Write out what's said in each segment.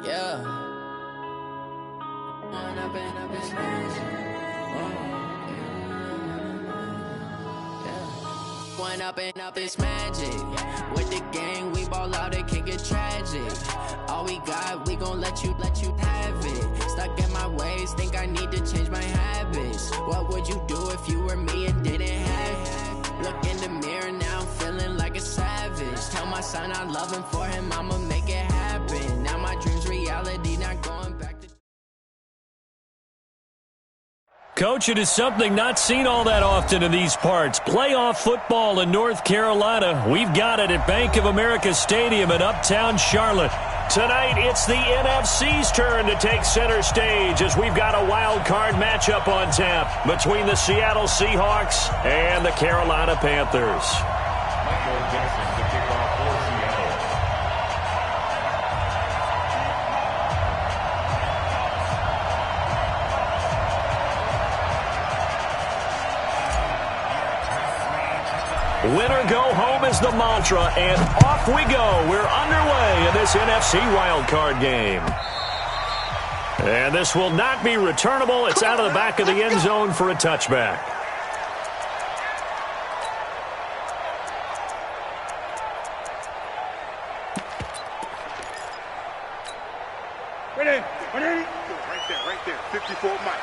Yeah. One up and up, it's magic. With the gang, we ball out, it can get tragic. All we got, we gon' let you have it. Stuck in my ways, think I need to change my habits. What would you do if you were me and didn't have it? Look in the mirror, now I'm feeling like a savage. Tell my son I love him, for him I'ma make it happen. Now my dream's reality, not going back to... Coach, it is something not seen all that often in these parts. Playoff football in North Carolina. We've got it at Bank of America Stadium in Uptown Charlotte. Tonight, it's the NFC's turn to take center stage as we've got a wild card matchup on tap between the Seattle Seahawks and the Carolina Panthers. Winner go home is the mantra, and off we go. We're underway in this NFC wildcard game. And this will not be returnable. It's out of the back of the end zone for a touchback. Ready. Right there. 54 Mike.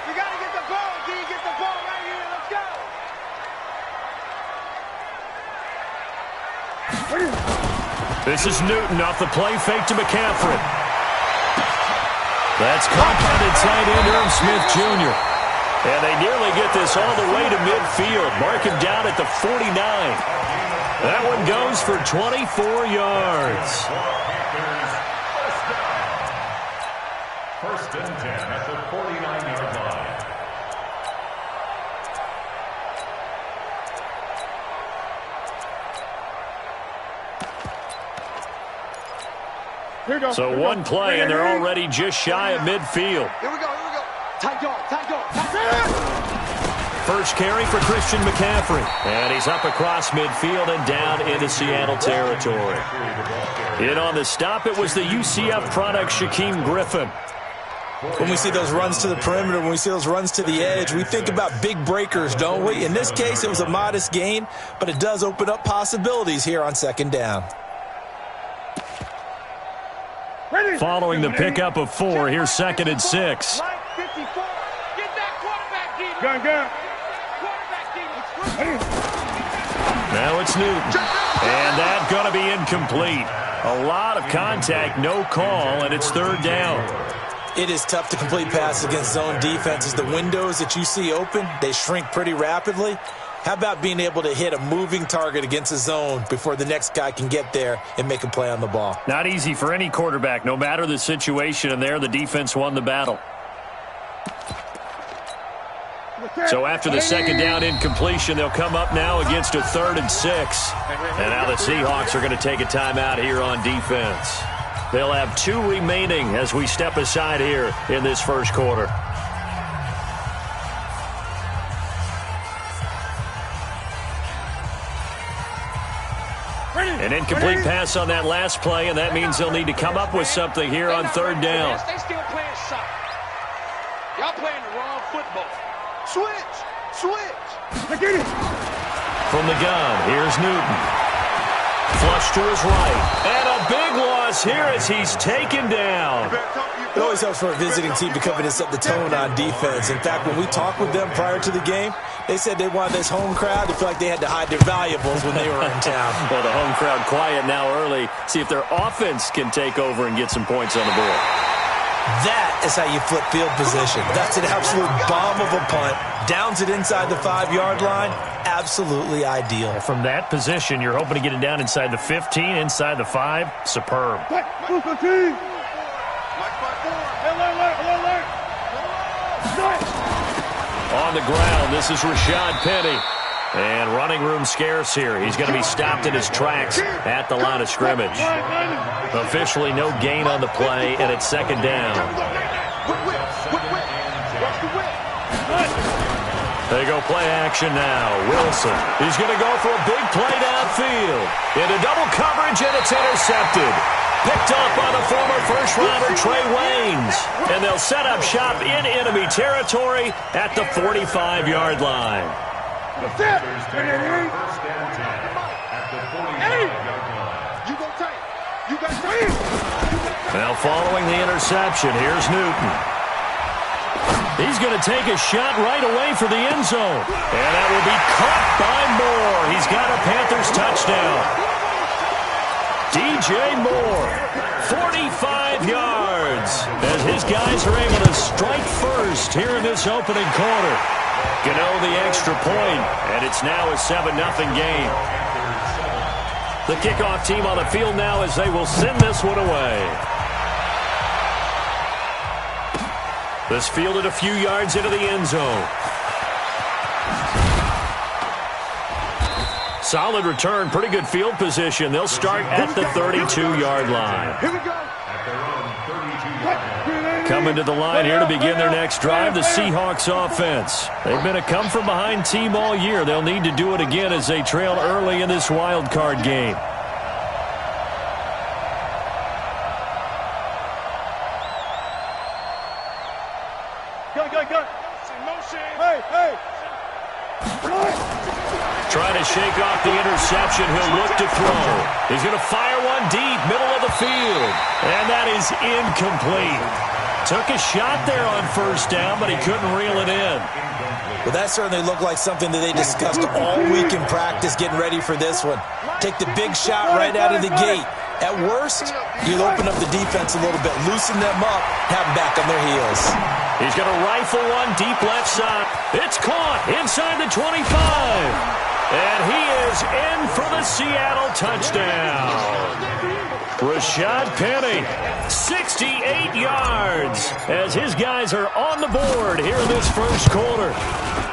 You got to get the ball, D. Get the ball right here. Let's go. This is Newton off the play fake to McCaffrey. That's caught by the tight end Irv Smith Jr. And they nearly get this all the way to midfield. Mark him down at the 49. That one goes for 24 yards. First and 10 at the 49-yard line. So one play, and they're already just shy of midfield. Here we go. Tight yard. First carry for Christian McCaffrey. And he's up across midfield and down into Seattle territory. In on the stop, it was the UCF product, Shaquem Griffin. When we see those runs to the perimeter, when we see those runs to the edge, we think about big breakers, don't we? In this case, it was a modest gain, but it does open up possibilities here on second down. Following the pickup of 4, here's second and 6. Now it's Newton. And that's going to be incomplete. A lot of contact, no call, and it's third down. It is tough to complete passes against zone defenses. The windows that you see open, they shrink pretty rapidly. How about being able to hit a moving target against a zone before the next guy can get there and make a play on the ball? Not easy for any quarterback, no matter the situation, and there the defense won the battle. So after the second down incompletion, they'll come up now against a 3rd and 6. And now the Seahawks are going to take a timeout here on defense. They'll have 2 remaining as we step aside here in this first quarter. An incomplete pass on that last play, and that means they'll need to come up with something here on third down. They still playing soccer. Y'all playing the wrong football. Switch. From the gun, here's Newton. Flush to his right. And a big loss here as he's taken down. It always helps for a visiting team to come in and set the tone on defense. In fact, when we talked with them prior to the game, they said they wanted this home crowd to feel like they had to hide their valuables when they were in town. Well, the home crowd quiet now early. See if their offense can take over and get some points on the board. That is how you flip field position. That's an absolute bomb of a punt. Downs it inside the 5-yard line. Absolutely ideal. From that position, you're hoping to get it down inside the 15, inside the 5. Superb. On the ground, this is Rashad Penny. And running room scarce here. He's going to be stopped in his tracks at the line of scrimmage. Officially no gain on the play, and it's second down. They go play action now. Wilson, he's going to go for a big play downfield. Into double coverage, and it's intercepted. Picked off by the former first-rounder Trey Waynes. And they'll set up shop in enemy territory at the 45-yard line. That's it. You go tight. You got tight. Now following the interception, here's Newton. He's going to take a shot right away for the end zone. And that will be caught by Moore. He's got a Panthers touchdown. DJ Moore, 45 yards, as his guys are able to strike first here in this opening quarter. Gano the extra point, and it's now a 7-0 game. The kickoff team on the field now as they will send this one away. This fielded a few yards into the end zone. Solid return, pretty good field position. They'll start at the 32-yard line. Here we go. Coming to the line here to begin their next drive, the Seahawks offense. They've been a come-from-behind team all year. They'll need to do it again as they trail early in this wild card game. Go. Hey. Trying to shake off the interception. He'll look to throw. He's going to fire one deep, middle of the field. And that is incomplete. Took a shot there on first down, but he couldn't reel it in. Well, that certainly looked like something that they discussed all week in practice getting ready for this one. Take the big shot right out of the gate. At worst, you'll open up the defense a little bit, loosen them up, have them back on their heels. He's going to rifle one deep left side. It's caught inside the 25. And he is in for the Seattle touchdown. Rashad Penny, 68 yards, as his guys are on the board here in this first quarter.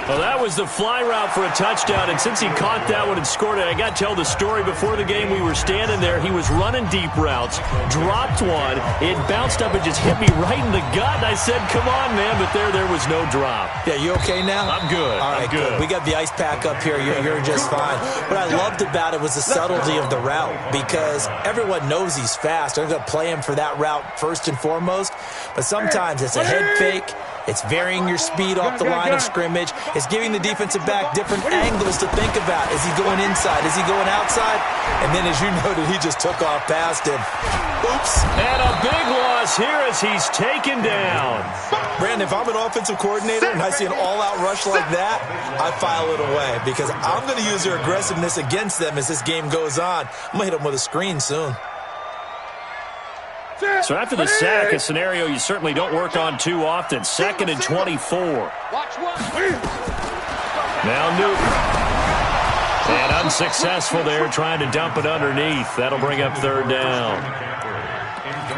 Well, that was the fly route for a touchdown, and since he caught that one and scored it, I got to tell the story. Before the game, we were standing there. He was running deep routes, dropped one. It bounced up and just hit me right in the gut, and I said, come on, man, but there was no drop. Yeah, you okay now? I'm good. All right, I'm good. We got the ice pack up here. You're just fine. What I loved about it was the subtlety of the route, because everyone knows he's fast. They're going to play him for that route first and foremost, but sometimes it's a head fake. It's varying your speed off the line of scrimmage. It's giving the defensive back different angles to think about. Is he going inside? Is he going outside? And then, as you noted, he just took off past him. Oops. And a big loss here as he's taken down. Brandon, if I'm an offensive coordinator and I see an all-out rush like that, I file it away because I'm going to use their aggressiveness against them as this game goes on. I'm going to hit them with a screen soon. So after the sack, a scenario you certainly don't work on too often. 2nd and 24. Now Newton. And unsuccessful there, trying to dump it underneath. That'll bring up 3rd down.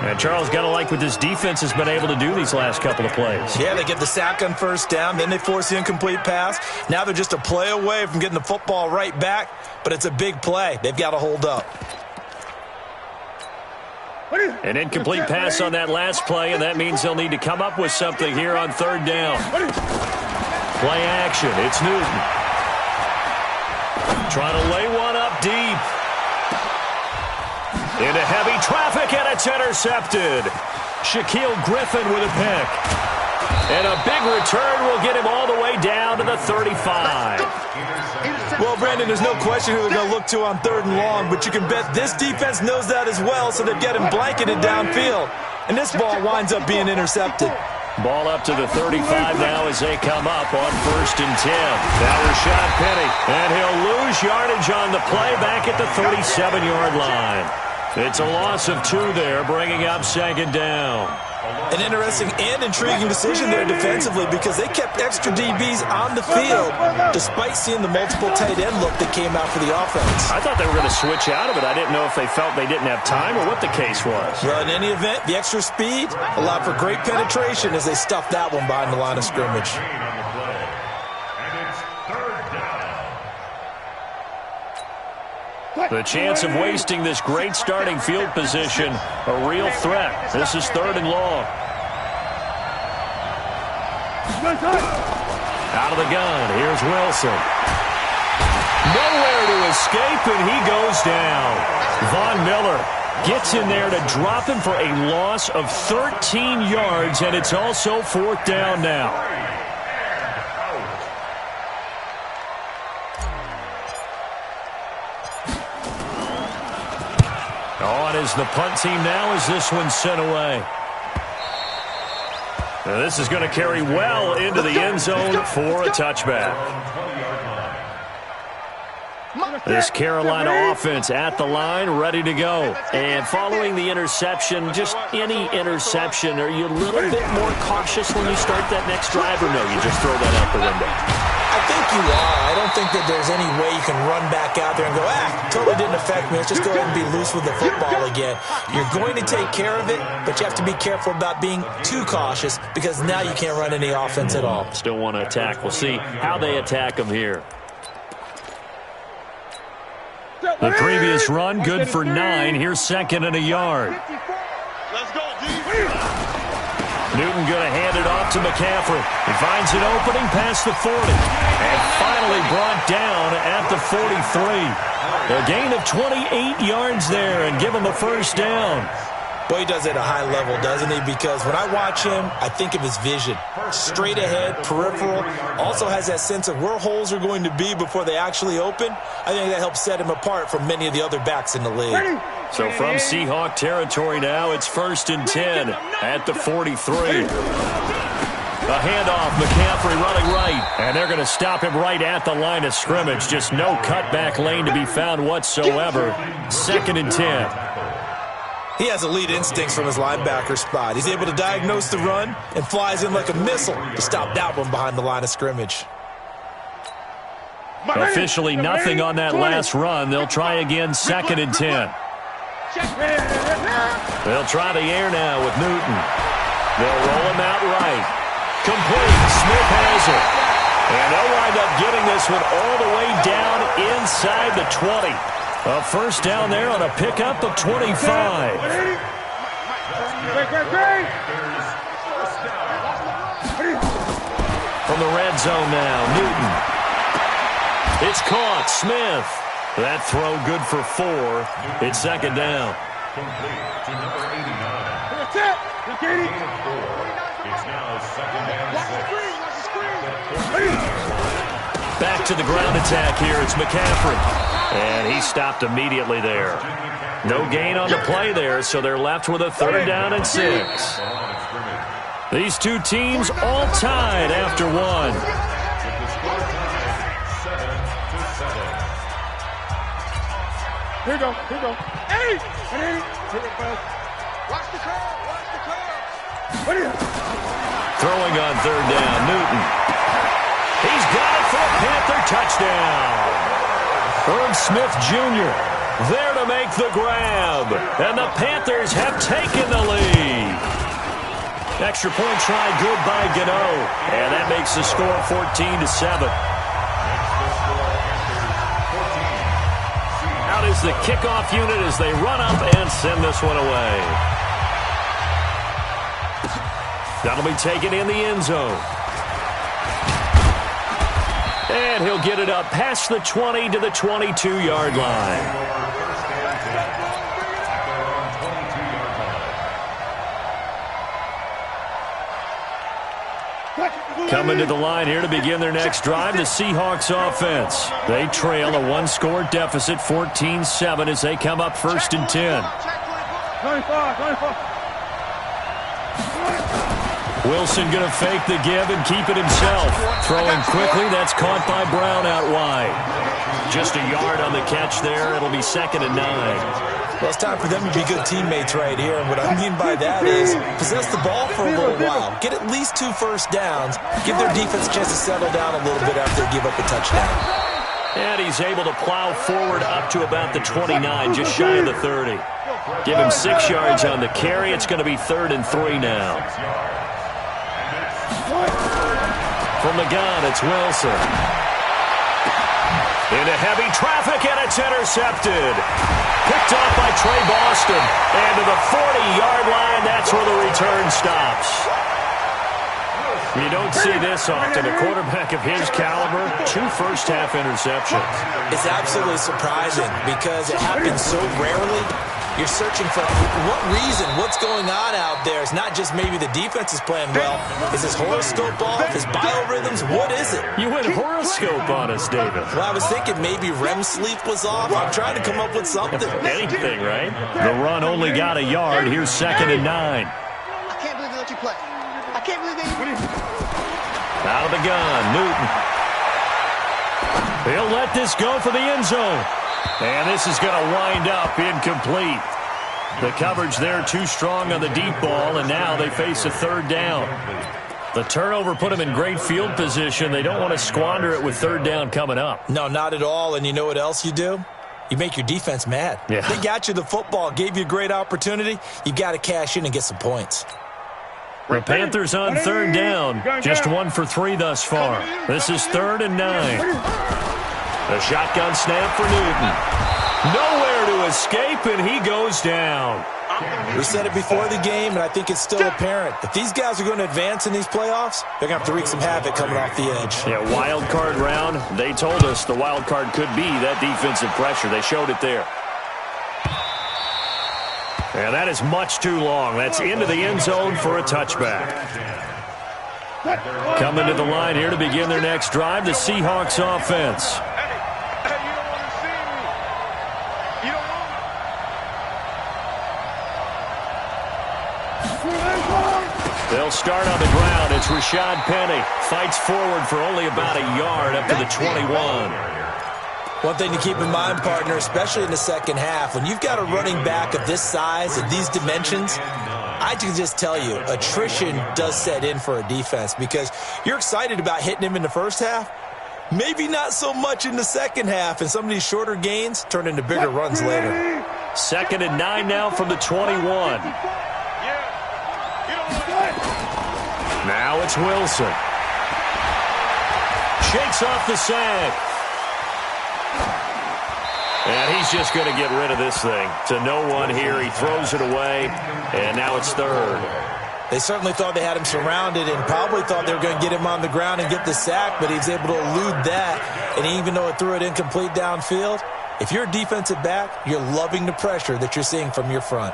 And Charles, got to like what this defense has been able to do these last couple of plays. Yeah, they get the sack on first down, then they force the incomplete pass. Now they're just a play away from getting the football right back, but it's a big play. They've got to hold up. An incomplete pass on that last play, and that means they'll need to come up with something here on 3rd down. Play action. It's Newton. Trying to lay one up deep. Into heavy traffic, and it's intercepted. Shaquille Griffin with a pick. And a big return will get him all the way down to the 35. Well, Brandon, there's no question who they're going to look to on 3rd and long, but you can bet this defense knows that as well, so they're getting blanketed downfield. And this ball winds up being intercepted. Ball up to the 35 now as they come up on 1st and 10. Now Rashad Penny, and he'll lose yardage on the play back at the 37-yard line. It's a loss of 2 there, bringing up 2nd down. An interesting and intriguing decision there defensively because they kept extra DBs on the field despite seeing the multiple tight end look that came out for the offense. I thought they were going to switch out of it. I didn't know if they felt they didn't have time or what the case was. Well, in any event, the extra speed allowed for great penetration as they stuffed that one behind the line of scrimmage. The chance of wasting this great starting field position, a real threat. This is 3rd and long. Out of the gun, here's Wilson. Nowhere to escape, and he goes down. Von Miller Gets in there to drop him for a loss of 13 yards, and it's also 4th down now. On is the punt team now as this one's sent away. Now this is going to carry well into the end zone for a touchback. This Carolina offense at the line, ready to go. And following the interception, just any interception, are you a little bit more cautious when you start that next drive, or no, you just throw that out the window? I think you are. I don't think that there's any way you can run back out there and go, totally didn't affect me. Let's just go ahead and be loose with the football again. You're going to take care of it, but you have to be careful about being too cautious because now you can't run any offense at all. Still want to attack. We'll see how they attack them here. The previous run, good for 9. Here's 2nd and a yard. Let's go, D. Newton going to hand it off to McCaffrey. He finds an opening past the 40. And finally brought down at the 43. A gain of 28 yards there and give him the 1st down. Boy, he does it at a high level, doesn't he? Because when I watch him, I think of his vision. Straight ahead, peripheral. Also has that sense of where holes are going to be before they actually open. I think that helps set him apart from many of the other backs in the league. So from Seahawk territory now, it's 1st and 10 at the 43. A handoff, McCaffrey running right. And they're going to stop him right at the line of scrimmage. Just no cutback lane to be found whatsoever. 2nd and 10. He has elite instincts from his linebacker spot. He's able to diagnose the run and flies in like a missile to stop that one behind the line of scrimmage. Officially nothing on that last run. They'll try again, 2nd and 10. They'll try the air now with Newton. They'll roll him out right. Complete. Smith has it. And they'll wind up getting this one all the way down inside the 20. A 1st down there on a pickup of 25. From the red zone now, Newton. It's caught. Smith. That throw good for 4. It's 2nd down. Complete to number 89. It's now 2nd and 6. Back to the ground attack here. It's McCaffrey. And he stopped immediately there. No gain on the play there, so they're left with a 3rd down and 6. These two teams all tied after 1. Here we go. Hey! Watch the curve. Throwing on 3rd down, Newton. He's got it for a Panther touchdown. Irv Smith Jr. there to make the grab. And the Panthers have taken the lead. Extra point try good by Gano. And that makes the score 14-7. Out is the kickoff unit as they run up and send this one away. That'll be taken in the end zone. And he'll get it up past the 20 to the 22-yard line. Coming to the line here to begin their next drive, the Seahawks offense. They trail a 1-score deficit, 14-7, as they come up 1st and 10. 95. Wilson going to fake the give and keep it himself. Throwing quickly, that's caught by Brown out wide. Just a yard on the catch there. It'll be 2nd and 9. Well, it's time for them to be good teammates right here. And what I mean by that is possess the ball for a little while. Get at least 2 first downs. Give their defense a chance to settle down a little bit after they give up a touchdown. And he's able to plow forward up to about the 29, just shy of the 30. Give him 6 yards on the carry. It's going to be 3rd and 3 now. From the gun, it's Wilson. Into heavy traffic, and it's intercepted. Picked off by Trey Boston. And to the 40-yard line, that's where the return stops. You don't see this often. A quarterback of his caliber, 2 first-half interceptions. It's absolutely surprising because it happens so rarely. You're searching for what reason, what's going on out there. It's not just maybe the defense is playing well. Is his horoscope off? His biorhythms? What is it? You went horoscope on us, David. Well, I was thinking maybe REM sleep was off. I'm trying to come up with something. Anything, right? The run only got a yard. Here's 2nd and 9. I can't believe they let you play. I can't believe they... Out of the gun, Newton. He'll let this go for the end zone. And this is going to wind up incomplete. The coverage there too strong on the deep ball, and now they face a 3rd down. The turnover put them in great field position. They don't want to squander it with 3rd down coming up. No, not at all. And you know what else you do? You make your defense mad. Yeah. They got you the football, gave you a great opportunity. You got to cash in and get some points. The Panthers on 3rd down. Just 1 for 3 thus far. This is 3rd and 9. A shotgun snap for Newton. Nowhere to escape, and he goes down. We said it before the game, and I think it's still apparent. If these guys are going to advance in these playoffs, they're going to have to wreak some havoc coming off the edge. Yeah, wild card round. They told us the wild card could be that defensive pressure. They showed it there. And that is much too long. That's into the end zone for a touchback. Coming to the line here to begin their next drive, the Seahawks offense. They'll start on the ground. It's Rashad Penny. Fights forward for only about a yard up to the 21. One thing to keep in mind, partner, especially in the second half, when you've got a running back of this size and these dimensions, I can just tell you, attrition does set in for a defense because you're excited about hitting him in the first half. Maybe not so much in the second half, and some of these shorter gains turn into bigger runs later. 2nd and 9 now from the 21. Now it's Wilson. Shakes off the sack. And he's just going to get rid of this thing. To no one here. He throws it away, and now it's 3rd. They certainly thought they had him surrounded and probably thought they were going to get him on the ground and get the sack, but he was able to elude that. And even though it threw it incomplete downfield, if you're a defensive back, you're loving the pressure that you're seeing from your front.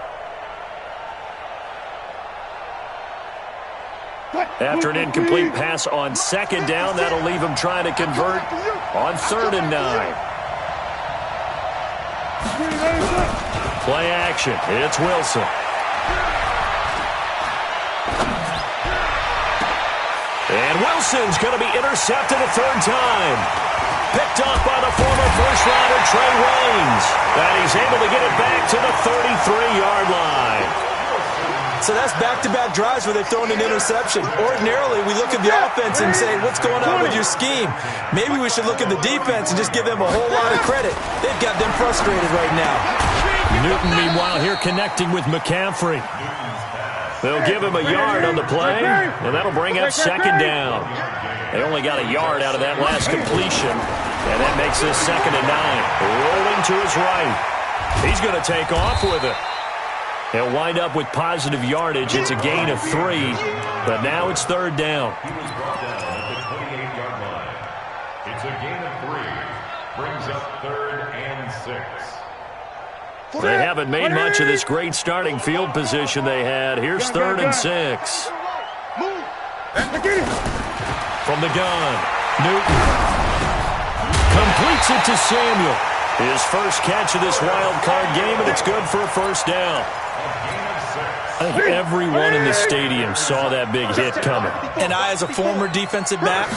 After an incomplete pass on 2nd down, that'll leave him trying to convert on 3rd and 9. Play action. It's Wilson. And Wilson's going to be intercepted a 3rd time. Picked off by the former first-rounder Trey Waynes. And he's able to get it back to the 33-yard line. So that's back-to-back drives where they've thrown an interception. Ordinarily, we look at the offense and say, what's going on with your scheme? Maybe we should look at the defense and just give them a whole lot of credit. They've got them frustrated right now. Newton, meanwhile, here connecting with McCaffrey. They'll give him a yard on the play, and that'll bring up 2nd down. They only got a yard out of that last completion, and that makes this 2nd and 9. Rolling to his right. He's going to take off with it. They'll wind up with positive yardage. It's a gain of 3, but now it's 3rd down. He was brought down at the 28-yard line. It's a gain of 3. Brings up 3rd and 6. They haven't made much of this great starting field position they had. Here's 3rd and 6. From the gun, Newton completes it to Samuel. His first catch of this wild card game, and it's good for a 1st down. I think everyone in the stadium saw that big hit coming. And I, as a former defensive back,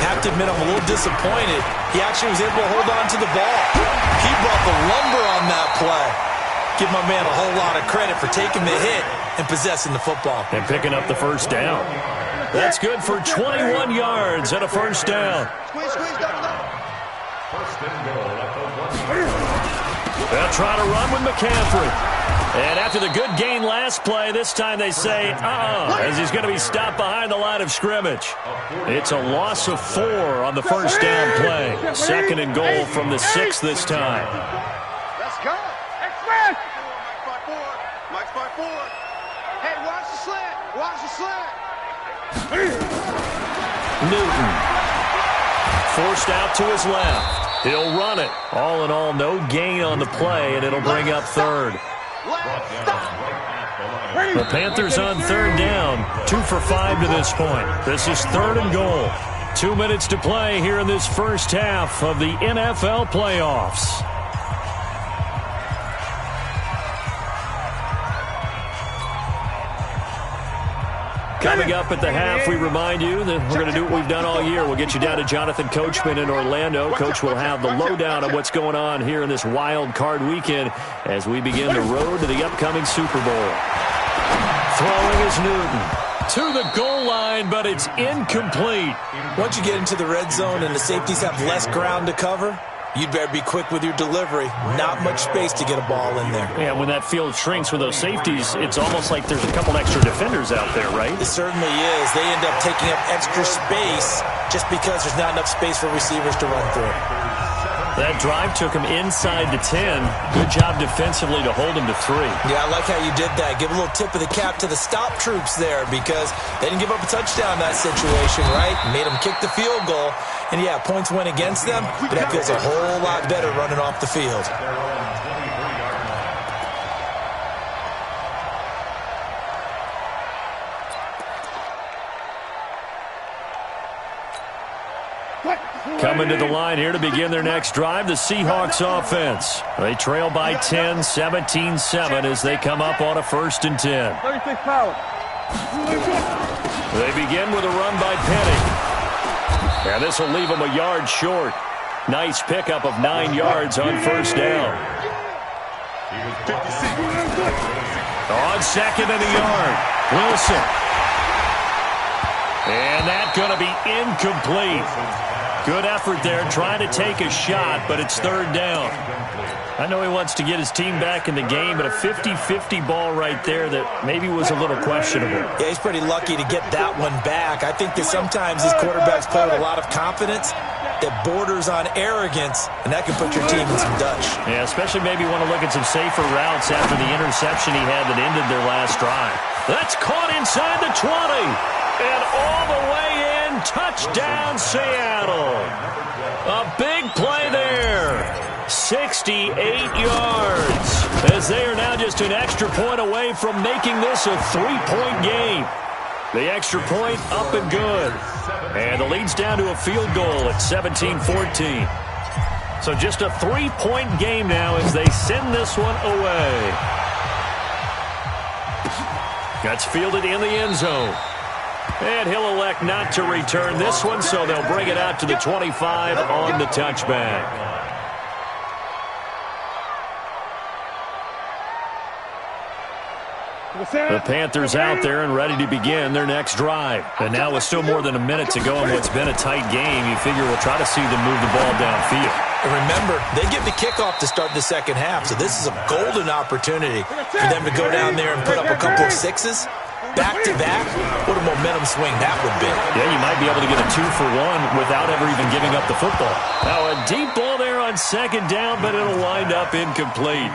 have to admit I'm a little disappointed. He actually was able to hold on to the ball. He brought the lumber on that play. Give my man a whole lot of credit for taking the hit and possessing the football. And picking up the 1st down. That's good for 21 yards and a 1st down. They'll try to run with McCaffrey. And after the good gain last play, this time they say, as he's going to be stopped behind the line of scrimmage. It's a loss of 4 on the 1st down play. 2nd and goal from the 6 this time. Let's go. X-Man. Mike's 5-4. Hey, watch the slant. Watch the slant. Newton. Forced out to his left. He'll run it. All in all, no gain on the play, and it'll bring up 3rd. The Panthers on third down, 2 for 5 to this point. This is 3rd and goal. 2 minutes to play here in this first half of the NFL playoffs. Coming up at the half, we remind you that we're going to do what we've done all year. We'll get you down to Jonathan Coachman in Orlando. Coach will have the lowdown of what's going on here in this wild card weekend as we begin the road to the upcoming Super Bowl. Throwing is Newton to the goal line, but it's incomplete. Once you get into the red zone and the safeties have less ground to cover, you'd better be quick with your delivery. Not much space to get a ball in there. Yeah, when that field shrinks with those safeties, it's almost like there's a couple extra defenders out there, right? It certainly is. They end up taking up extra space just because there's not enough space for receivers to run through. That drive took him inside the 10. Good job defensively to hold him to 3. Yeah, I like how you did that. Give a little tip of the cap to the stop troops there because they didn't give up a touchdown in that situation, right? Made them kick the field goal. And, yeah, points went against them, but that feels a whole lot better running off the field. Coming to the line here to begin their next drive, the Seahawks offense. They trail by 10, 17-7 as they come up on a 1st and 10. 36 power. They begin with a run by Penny. And this will leave them a yard short. Nice pickup of 9 yards on 1st down. On 2nd and a yard, Wilson. And that's going to be incomplete. Good effort there, trying to take a shot, but it's 3rd down. I know he wants to get his team back in the game, but a 50-50 ball right there that maybe was a little questionable. Yeah, he's pretty lucky to get that one back. I think that sometimes these quarterbacks play with a lot of confidence that borders on arrogance, and that can put your team in some Dutch. Yeah, especially maybe want to look at some safer routes after the interception he had that ended their last drive. That's caught inside the 20, and all the way in, touchdown Seattle. A big play there. 68 yards as they are now just an extra point away from making this a 3-point game. The extra point up and good. And the lead's down to a field goal at 17-14. So just a 3-point game now as they send this one away. That's fielded in the end zone. And he'll elect not to return this one, so they'll bring it out to the 25 on the touchback. The Panthers out there and ready to begin their next drive. And now with still more than a minute to go in what's been a tight game, you figure we'll try to see them move the ball downfield. And remember, they get the kickoff to start the second half, so this is a golden opportunity for them to go down there and put up a couple of sixes. Back-to-back, what a momentum swing that would be. Yeah, you might be able to get a 2-for-1 without ever even giving up the football. Now, a deep ball there on 2nd down, but it'll wind up incomplete.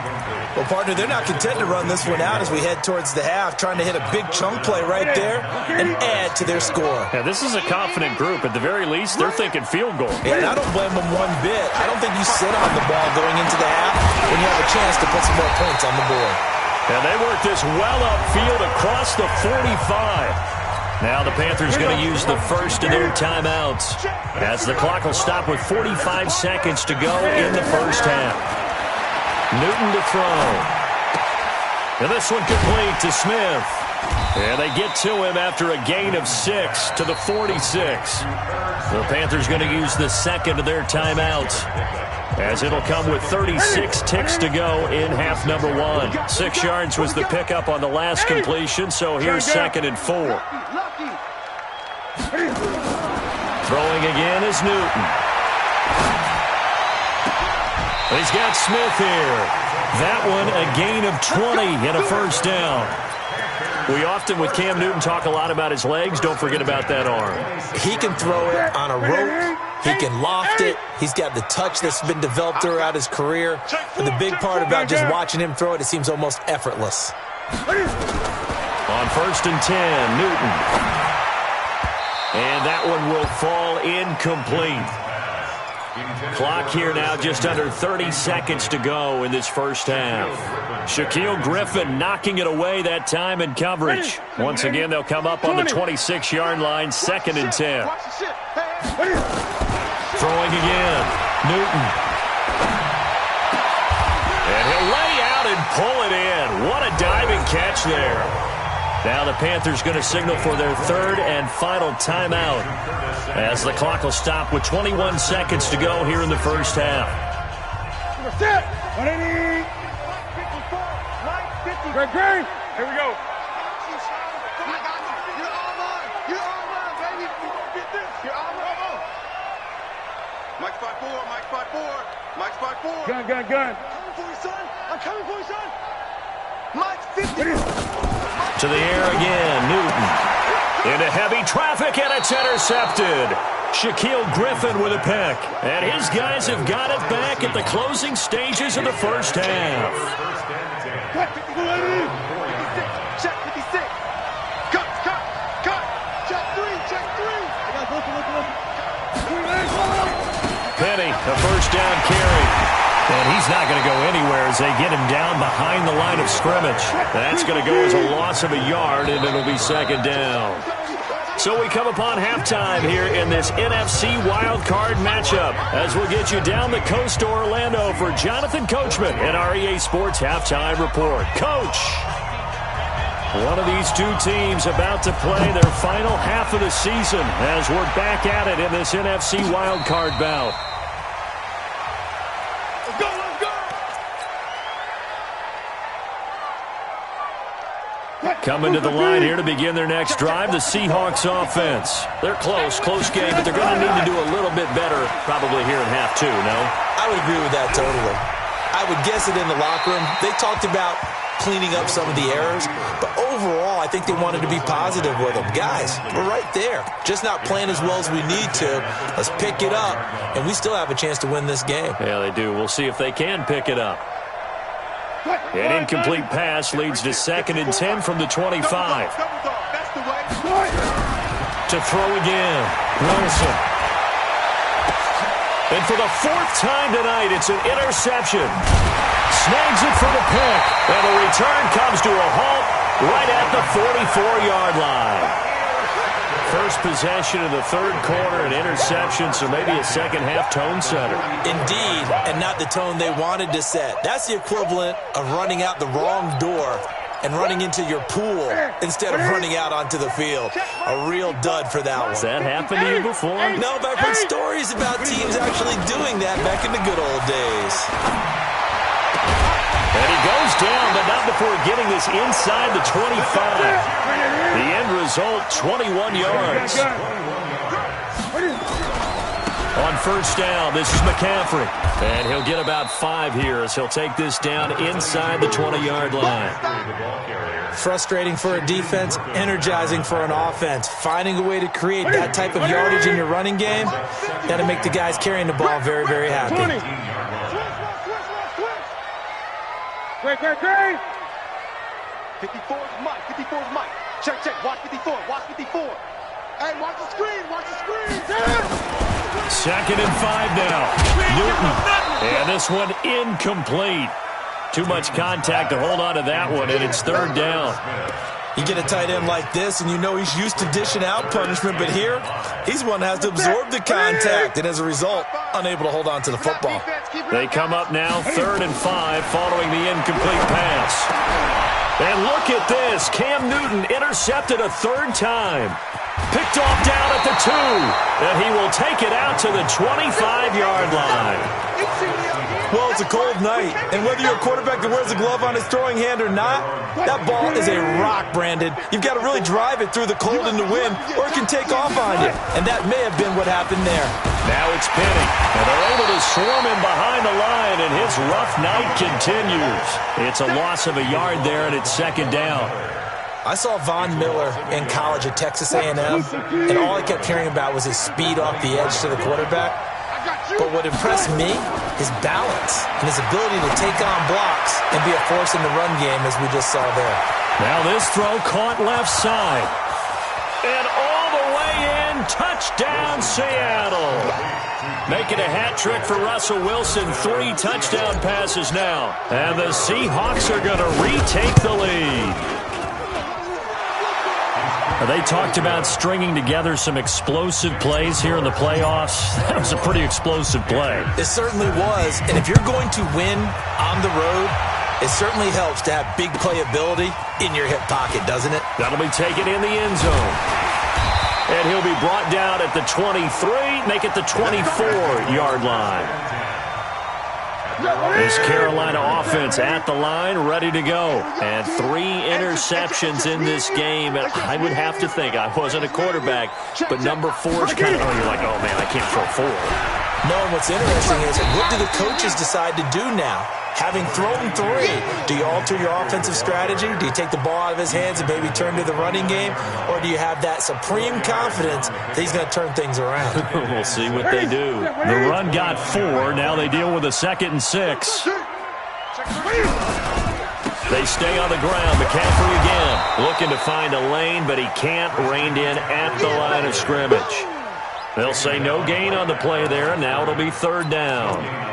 Well, partner, they're not content to run this one out as we head towards the half, trying to hit a big chunk play right there and add to their score. Yeah, this is a confident group. At the very least, they're thinking field goal. Yeah, and I don't blame them one bit. I don't think you sit on the ball going into the half when you have a chance to put some more points on the board. And they work this well upfield across the 45. Now the Panthers going to use the first of their timeouts as the clock will stop with 45 seconds to go in the first half. Newton to throw. And this one complete to Smith. And they get to him after a gain of 6 to the 46. The Panthers going to use the second of their timeouts, as it'll come with 36 ticks to go in half number 1. 6 yards was the pickup on the last completion, so here's 2nd and 4. Throwing again is Newton. He's got Smith here. That one a gain of 20 and a first down. We often, with Cam Newton, talk a lot about his legs. Don't forget about that arm. He can throw it on a rope. He can loft it. He's got the touch that's been developed throughout his career. And the big part about just watching him throw it, it seems almost effortless. On 1st and 10, Newton. And that one will fall incomplete. Clock here now, just under 30 seconds to go in this first half. Shaquille Griffin knocking it away that time in coverage. Once again, they'll come up on the 26-yard line, 2nd and 10. Throwing again, Newton. And he'll lay out and pull it in. What a diving catch there. Now the Panthers going to signal for their 3rd and final timeout as the clock will stop with 21 seconds to go here in the first half. Great. Here we go. You're all mine. You're all mine, baby. You won't get this. You're all mine. Mike's 5'4". Mike's 5'4". Mike's 5'4". Gun. I'm coming for you, son. I'm coming for you, son. Mike's 50. To the air again, Newton. Into heavy traffic, and it's intercepted. Shaquille Griffin with a pick. And his guys have got it back at the closing stages of the first half. Check 56. Cut. Check 3. Penny, a first down carry. And he's not going to go anywhere as they get him down behind the line of scrimmage. That's going to go as a loss of a yard, and it'll be 2nd down. So we come upon halftime here in this NFC wildcard matchup as we'll get you down the coast to Orlando for Jonathan Coachman and our EA Sports Halftime Report. Coach, one of these two teams about to play their final half of the season as we're back at it in this NFC wildcard bout. Coming to the line here to begin their next drive, the Seahawks offense. They're close game, but they're going to need to do a little bit better probably here in half 2, no? I would agree with that totally. I would guess it in the locker room. They talked about cleaning up some of the errors, but overall, I think they wanted to be positive with them. Guys, we're right there. Just not playing as well as we need to. Let's pick it up, and we still have a chance to win this game. Yeah, they do. We'll see if they can pick it up. An incomplete pass leads to 2nd and 10 from the 25. To throw again, Wilson. And for the 4th time tonight, it's an interception. Snags it for the pick. And the return comes to a halt right at the 44-yard line. First possession of the 3rd quarter, an interception, so maybe a second-half tone setter. Indeed, and not the tone they wanted to set. That's the equivalent of running out the wrong door and running into your pool instead of running out onto the field. A real dud for that one. Has that happened to you before? No, but I've heard stories about teams actually doing that back in the good old days. And he goes down, but not before getting this inside the 25. The end result, 21 yards. On first down, this is McCaffrey. And he'll get about 5 here as he'll take this down inside the 20-yard line. Frustrating for a defense, energizing for an offense. Finding a way to create that type of yardage in your running game, that'll make the guys carrying the ball very, very happy. Great. 54's Mike. Check. Watch 54. Hey, watch the screen. 2nd and 5 now. Newton. And this one incomplete. Too much contact to hold on to that one, and it's 3rd down. You get a tight end like this, and you know he's used to dishing out punishment, but here, he's one that has to absorb the contact, and as a result, unable to hold on to the football. They come up now, 3rd and 5, following the incomplete pass. And look at this. Cam Newton intercepted a 3rd time. Picked off down at the 2. And he will take it out to the 25-yard line. Well, it's a cold night, and whether you're a quarterback that wears a glove on his throwing hand or not, that ball is a rock, Brandon. You've got to really drive it through the cold and the wind, or it can take off on you. And that may have been what happened there. Now it's Penny, and they're able to swarm him behind the line, and his rough night continues. It's a loss of a yard there, and it's 2nd down. I saw Von Miller in college at Texas A&M, and all I kept hearing about was his speed off the edge to the quarterback. But what impressed me, his balance and his ability to take on blocks and be a force in the run game, as we just saw there. Now this throw caught left side. And all the way in touchdown, Seattle. Making a hat trick for Russell Wilson. 3 touchdown passes now. And the Seahawks are going to retake the lead. They talked about stringing together some explosive plays here in the playoffs. That was a pretty explosive play. It certainly was. And if you're going to win on the road, it certainly helps to have big playability in your hip pocket, doesn't it? That'll be taken in the end zone. And he'll be brought down at the 23, make it the 24-yard line. This Carolina offense at the line, ready to go. And 3 interceptions in this game. And I would have to think, I wasn't a quarterback, but number 4's kind of, you're like, oh, man, I can't throw 4. No, and what's interesting is, what do the coaches decide to do now? Having thrown 3, do you alter your offensive strategy? Do you take the ball out of his hands and maybe turn to the running game? Or do you have that supreme confidence that he's going to turn things around? We'll see what they do. The run got 4. Now they deal with a 2nd and 6. They stay on the ground. McCaffrey again looking to find a lane, but he can't. Reined in at the line of scrimmage. They'll say no gain on the play there. Now it'll be 3rd down.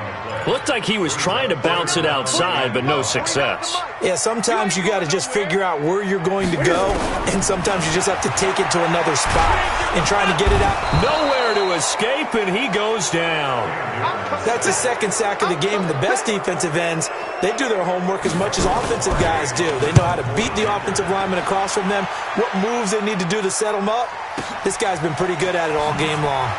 Looked like he was trying to bounce it outside, but no success. Yeah, sometimes you got to just figure out where you're going to go, and sometimes you just have to take it to another spot and trying to get it out. Nowhere to escape, and he goes down. That's the 2nd sack of the game. The best defensive ends, they do their homework as much as offensive guys do. They know how to beat the offensive lineman across from them, what moves they need to do to set them up. This guy's been pretty good at it all game long.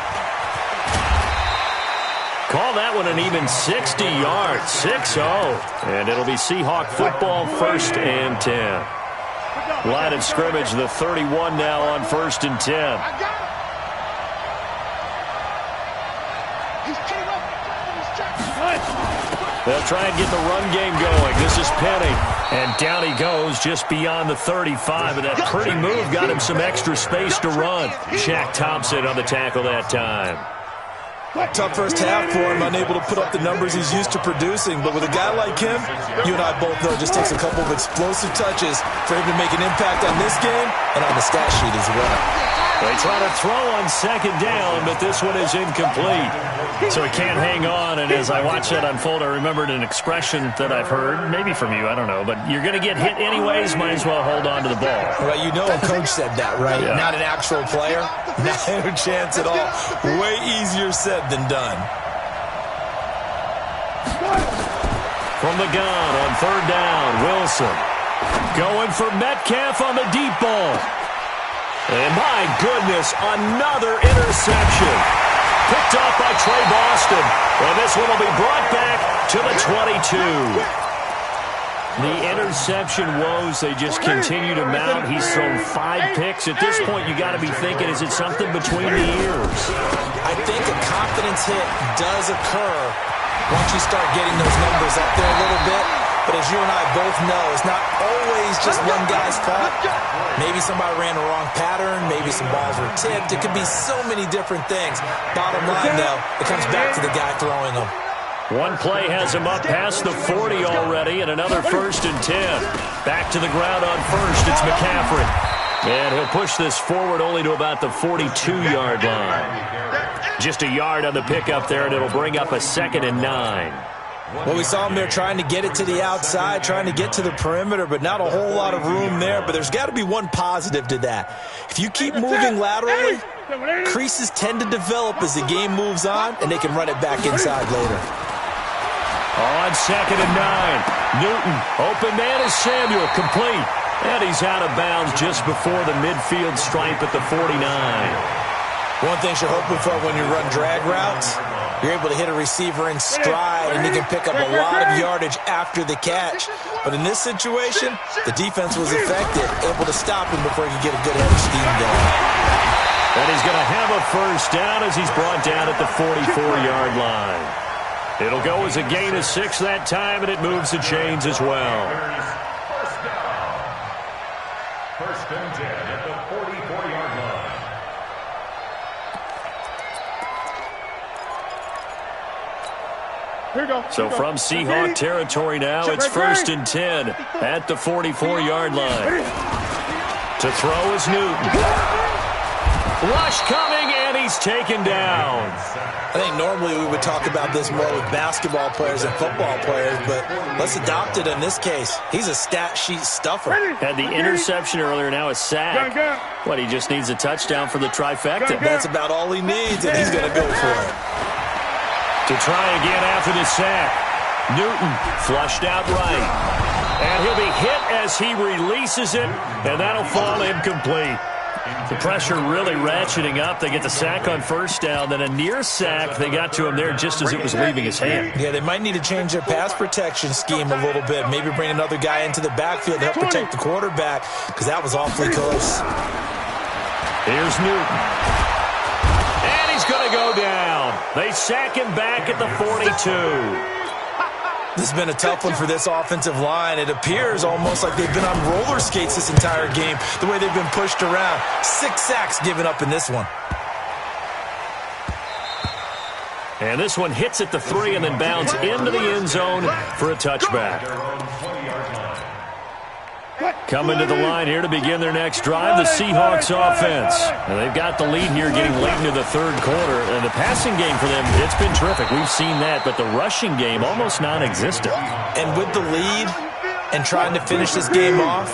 Call that one an even 60 yards, 6-0. And it'll be Seahawk football, 1st and 10. Line of scrimmage, the 31 now on 1st and 10. They'll try and get the run game going. This is Penny. And down he goes just beyond the 35. And that pretty move got him some extra space to run. Shaq Thompson on the tackle that time. Tough first half for him, unable to put up the numbers he's used to producing. But with a guy like him, you and I both know it just takes a couple of explosive touches for him to make an impact on this game and on the stat sheet as well. They try to throw on 2nd down, but this one is incomplete. So he can't hang on, and as I watch that unfold, I remembered an expression that I've heard, maybe from you, I don't know, but you're going to get hit anyways, might as well hold on to the ball. Right, you know a coach said that, right? Yeah. Not an actual player, not a chance at all. Way easier said than done. From the gun on 3rd down, Wilson. Going for Metcalf on the deep ball. And my goodness, another interception. Picked off by Trey Boston. And this one will be brought back to the 22. The interception woes, they just continue to mount. He's thrown 5 picks. At this point, you got to be thinking, is it something between the ears? I think a confidence hit does occur once you start getting those numbers up there a little bit. But as you and I both know, it's not always just one guy's fault. Maybe somebody ran the wrong pattern. Maybe some balls were tipped. It could be so many different things. Bottom line, though, it comes back to the guy throwing them. One play has him up past the 40 already, and another 1st and 10. Back to the ground on 1st. It's McCaffrey. And he'll push this forward only to about the 42-yard line. Just a yard on the pickup there, and it'll bring up a 2nd and 9. Well, we saw him there trying to get it to the outside, trying to get to the perimeter, but not a whole lot of room there. But there's got to be one positive to that. If you keep moving laterally, creases tend to develop as the game moves on, and they can run it back inside later. On 2nd and 9, Newton, open man is Samuel, complete. And he's out of bounds just before the midfield stripe at the 49. One thing you're hoping for when you run drag routes, you're able to hit a receiver in stride, and he can pick up a lot of yardage after the catch. But in this situation, the defense was effective, able to stop him before he could get a good head of steam going. And he's going to have a 1st down as he's brought down at the 44-yard line. It'll go as a gain of 6 that time, and it moves the chains as well. First and 10 at the 44-yard line. So from Seahawk territory now, it's 1st and 10 at the 44-yard line. To throw is Newton. Rush coming, he's taken down. I think normally we would talk about this more with basketball players and football players, but let's adopt it in this case. He's a stat sheet stuffer. Had the interception earlier, now a sack. What, he just needs a touchdown for the trifecta. That's about all he needs, and he's going to go for it. To try again after the sack. Newton flushed out right. And he'll be hit as he releases it, and that'll fall incomplete. The pressure really ratcheting up. They get the sack on first down, then a near sack. They got to him there just as it was leaving his hand. Yeah, they might need to change their pass protection scheme a little bit. Maybe bring another guy into the backfield to help protect the quarterback, because that was awfully close. Here's Newton. And he's going to go down. They sack him back at the 42. This has been a tough one for this offensive line. It appears almost like they've been on roller skates this entire game, the way they've been pushed around. 6 sacks given up in this one. And this one hits at the 3 and then bounds into the end zone for a touchback. Coming to the line here to begin their next drive, the Seahawks offense. And they've got the lead here getting late into the third quarter. And the passing game for them, it's been terrific. We've seen that. But the rushing game, almost non-existent. And with the lead and trying to finish this game off,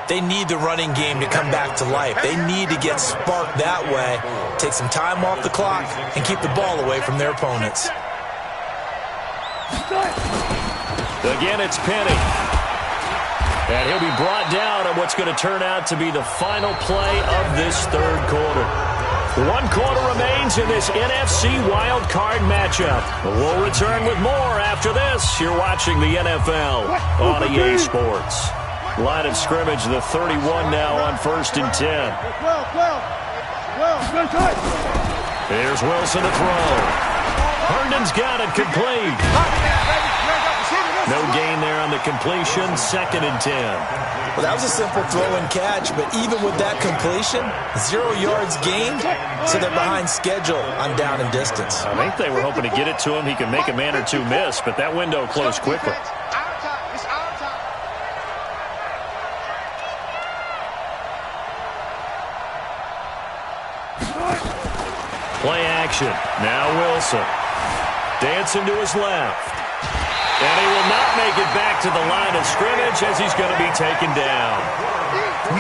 they need the running game to come back to life. They need to get sparked that way, take some time off the clock, and keep the ball away from their opponents. Again, it's Penny. And he'll be brought down on what's going to turn out to be the final play of this third quarter. 1 quarter remains in this NFC Wild Card matchup. We'll return with more after this. You're watching the NFL on EA Sports. Line of scrimmage, the 31 now on 1st and 10. Here's Wilson to throw. Herndon's got it complete. No gain there on the completion, 2nd and 10. Well, that was a simple throw and catch, but even with that completion, 0 yards gained, so they're behind schedule on down and distance. I think they were hoping to get it to him. He could make a man or two miss, but that window closed quickly. Play action. Now Wilson. Dancing to his left. And he will not make it back to the line of scrimmage as he's going to be taken down.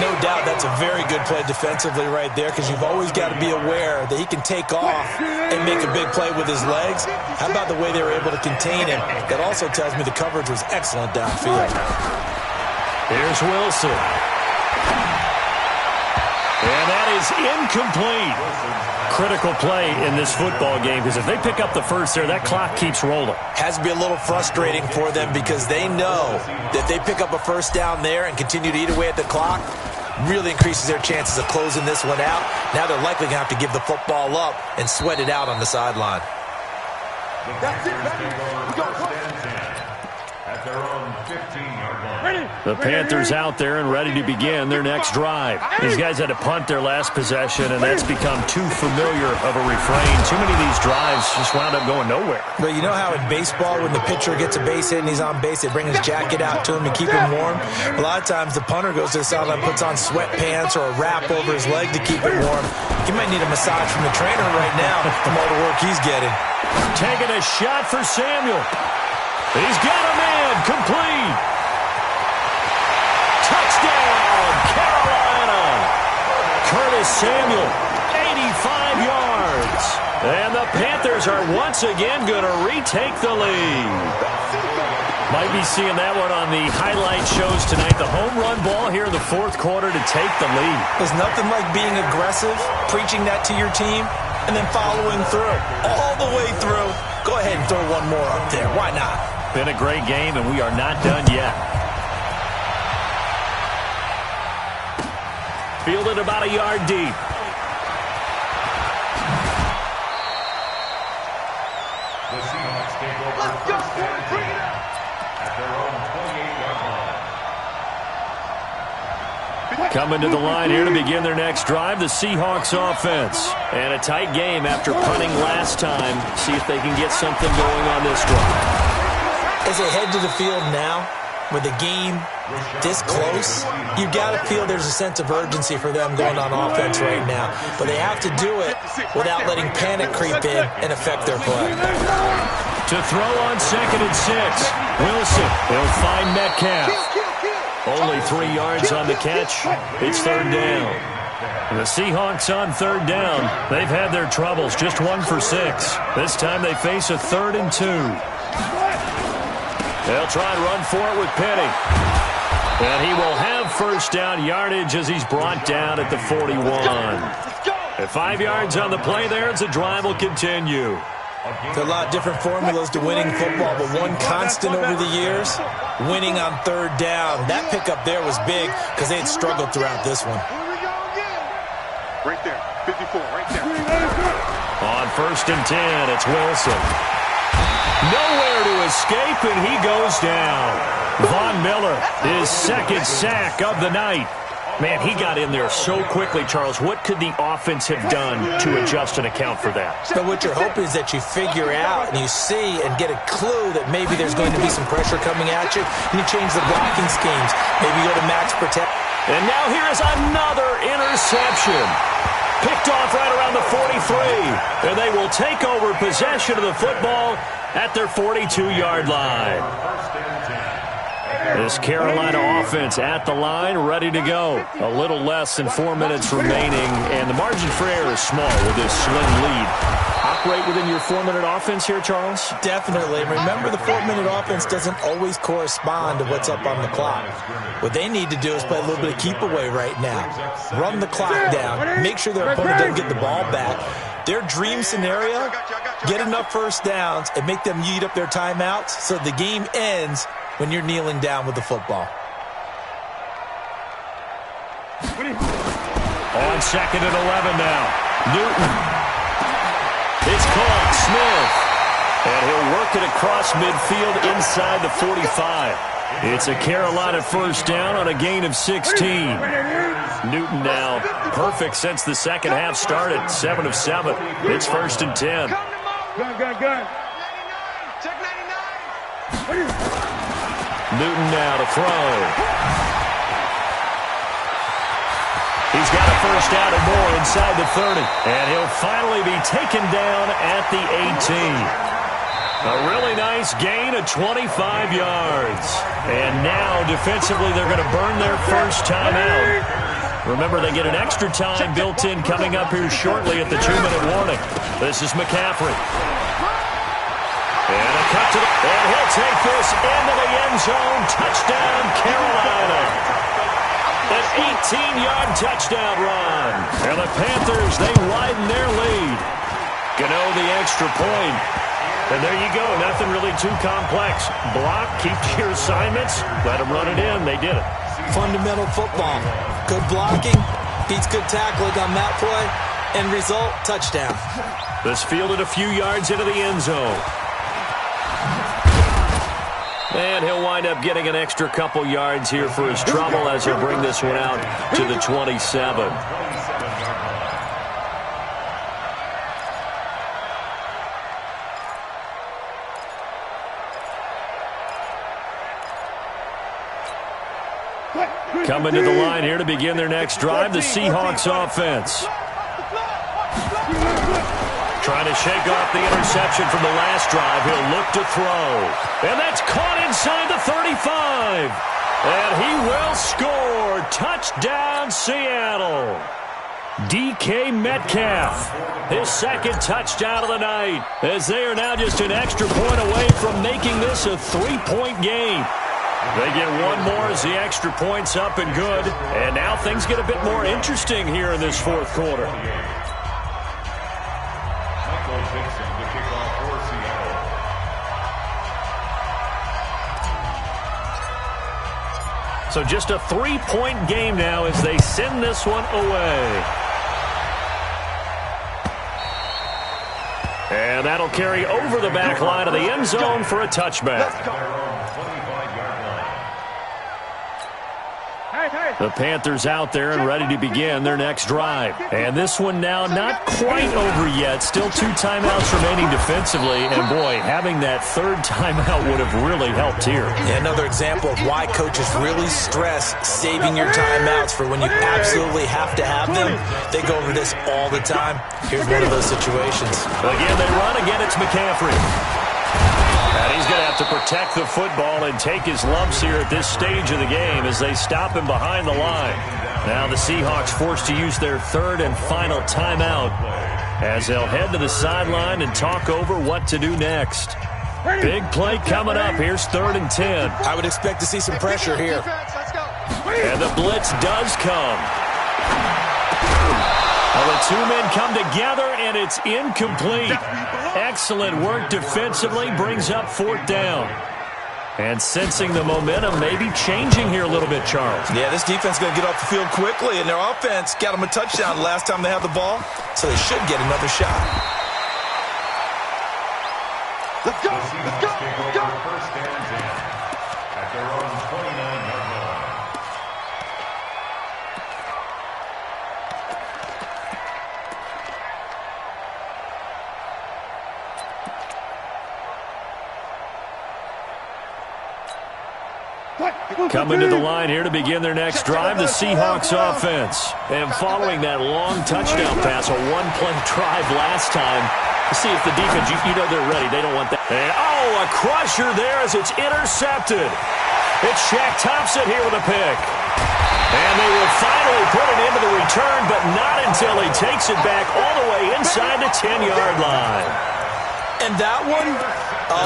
No doubt that's a very good play defensively right there, because you've always got to be aware that he can take off and make a big play with his legs. How about the way they were able to contain him? That also tells me the coverage was excellent downfield. Here's Wilson. And that is incomplete. Critical play in this football game, because if they pick up the first there, that clock keeps rolling. Has to be a little frustrating for them, because they know that if they pick up a first down there and continue to eat away at the clock, really increases their chances of closing this one out. Now they're likely going to have to give the football up and sweat it out on the sideline. That's it, baby. We go at their own 15-yard line. The Panthers out there and ready to begin their next drive. These guys had to punt their last possession, and that's become too familiar of a refrain. Too many of these drives just wound up going nowhere. But you know how in baseball, when the pitcher gets a base hit and he's on base, they bring his jacket out to him to keep him warm? A lot of times the punter goes to the sideline, puts on sweatpants or a wrap over his leg to keep it warm. He might need a massage from the trainer right now from all the work he's getting. Taking a shot for Samuel. He's got a man, complete. Touchdown, Carolina. Curtis Samuel, 85 yards. And the Panthers are once again going to retake the lead. Might be seeing that one on the highlight shows tonight. The home run ball here in the fourth quarter to take the lead. There's nothing like being aggressive, preaching that to your team, and then following through. All the way through. Go ahead and throw one more up there. Why not? Been a great game, and we are not done yet. Fielded about a yard deep. The Seahawks take over first and 10 at their own 28-yard line. Coming to the line here to begin their next drive, the Seahawks offense. And a tight game after punting last time. See if they can get something going on this drive. As they head to the field now, with a game this close, you got to feel there's a sense of urgency for them going on offense right now. But they have to do it without letting panic creep in and affect their play. To throw on 2nd and 6. Wilson, he'll find Metcalf. Only 3 yards on the catch. It's 3rd down. The Seahawks on 3rd down. They've had their troubles, just 1 for 6. This time they face a 3rd and 2. They'll try and run for it with Penny. And he will have 1st down yardage as he's brought down at the 41. At 5 yards on the play there as the drive will continue. There are a lot of different formulas to winning football, but one constant over the years, winning on 3rd down. That pickup there was big because they had struggled throughout this one. Right there, 54, right there. On 1st and 10, it's Wilson. Nowhere to escape, and he goes down. Von Miller, his 2nd sack of the night. Man, he got in there so quickly, Charles. What could the offense have done to adjust and account for that? But what you're hoping is that you figure out and you see and get a clue that maybe there's going to be some pressure coming at you, and you change the blocking schemes. Maybe you go to max protect. And now here is another interception. Picked off right around the 43. And they will take over possession of the football at their 42-yard line. This Carolina offense at the line, ready to go. A little less than 4 minutes remaining, and the margin for error is small with this slim lead. Operate within your 4-minute offense here, Charles? Definitely. Remember, the 4-minute offense doesn't always correspond to what's up on the clock. What they need to do is play a little bit of keep away right now. Run the clock down. Make sure their opponent doesn't get the ball back. Their dream scenario, get enough 1st downs and make them eat up their timeouts so the game ends when you're kneeling down with the football. On 2nd and 11 now. Newton. It's caught. Smith. And he'll work it across midfield inside the 45. It's a Carolina 1st down on a gain of 16. Newton now perfect since the 2nd half started. 7 of 7. It's 1st and 10. Gun. Check 99. Newton now to throw. He's got a 1st down and more inside the 30. And he'll finally be taken down at the 18. A really nice gain of 25 yards. And now, defensively, they're going to burn their 1st time out. Remember, they get an extra time built in coming up here shortly at the 2-minute warning. This is McCaffrey. And a cut to the... And he'll take this into the end zone. Touchdown, Carolina. An 18-yard touchdown run. And the Panthers, they widen their lead. Gano the extra point. And there you go. Nothing really too complex. Block, keep to your assignments, let them run it in. They did it. Fundamental football. Good blocking, beats good tackling on that play. End result, touchdown. This fielded a few yards into the end zone. And he'll wind up getting an extra couple yards here for his trouble as he'll bring this one out to the 27. Coming to the line here to begin their next drive, the Seahawks offense. Trying to shake off the interception from the last drive. He'll look to throw. And that's caught inside the 35. And he will score. Touchdown, Seattle. DK Metcalf, his 2nd touchdown of the night, as they are now just an extra point away from making this a 3-point game. They get one more as the extra point's up and good. And now things get a bit more interesting here in this 4th quarter. So just a 3-point game now as they send this one away. And that'll carry over the back line of the end zone for a touchback. The Panthers out there and ready to begin their next drive. And this one now not quite over yet. Still 2 timeouts remaining defensively. And, boy, having that third timeout would have really helped here. Yeah, another example of why coaches really stress saving your timeouts for when you absolutely have to have them. They go over this all the time. Here's one of those situations. Again, they run. Again, it's McCaffrey. And he's going to have to protect the football and take his lumps here at this stage of the game as they stop him behind the line. Now the Seahawks forced to use their third and final timeout as they'll head to the sideline and talk over what to do next. Big play coming up. Here's 3rd and 10. I would expect to see some pressure here. And the blitz does come. Well, the 2 men come together, and it's incomplete. Excellent work defensively, brings up 4th down. And sensing the momentum maybe changing here a little bit, Charles. Yeah, this defense is going to get off the field quickly, and their offense got them a touchdown last time they had the ball, so they should get another shot. Let's go! Let's go! Let's go! First and 10 at their own 29-yard line. Coming to the line here to begin their next drive, the Seahawks offense. And following that long touchdown pass, a 1-play drive last time, to see if the defense, you know they're ready. They don't want that. And, a crusher there as it's intercepted. It's Shaq Thompson here with a pick. And they will finally put it into the return, but not until he takes it back all the way inside the 10-yard line. And that one,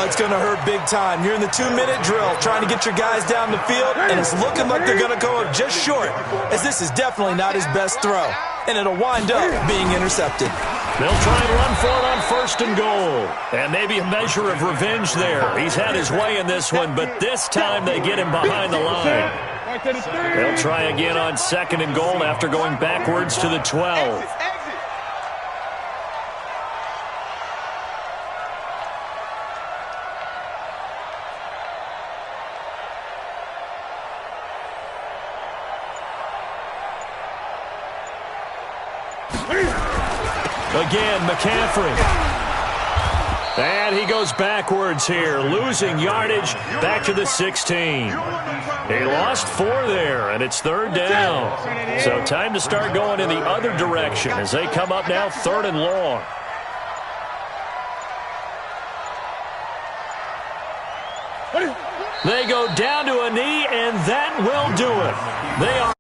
it's going to hurt big time. You're in the 2-minute drill trying to get your guys down the field, and it's looking like they're going to go just short, as this is definitely not his best throw. And it'll wind up being intercepted. They'll try and run for it on 1st and goal. And maybe a measure of revenge there. He's had his way in this one, but this time they get him behind the line. They'll try again on 2nd and goal after going backwards to the 12. Again, McCaffrey. And he goes backwards here, losing yardage back to the 16. He lost 4 there, and it's 3rd down. So time to start going in the other direction as they come up now 3rd and long. They go down to a knee, and that will do it. They are